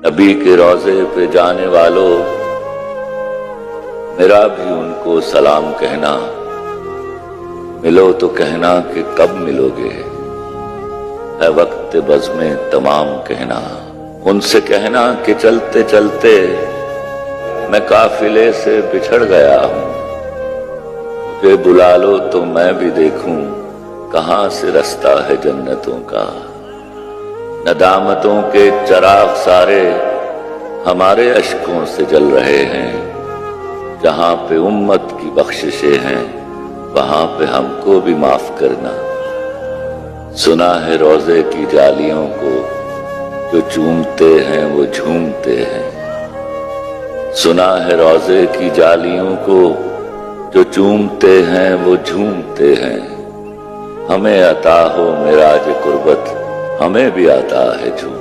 नबी के रोजे पे जाने वालों, मेरा भी उनको सलाम कहना। मिलो तो कहना कि कब मिलोगे, है वक्त बज़्म तमाम कहना। उनसे कहना कि चलते चलते मैं काफिले से बिछड़ गया हूं, मुझे बुला लो तो मैं भी देखूं कहां से रास्ता है जन्नतों का। नदामतों के चराग सारे हमारे अश्कों से जल रहे हैं, जहां पे उम्मत की बख्शिशें हैं वहां पे हमको भी माफ करना। सुना है रोजे की जालियों को जो चूमते हैं वो झूमते हैं। सुना है रोजे की जालियों को जो चूमते हैं वो झूमते हैं। हमें अता हो मिराज कुर्बत, हमें भी आता है झूम।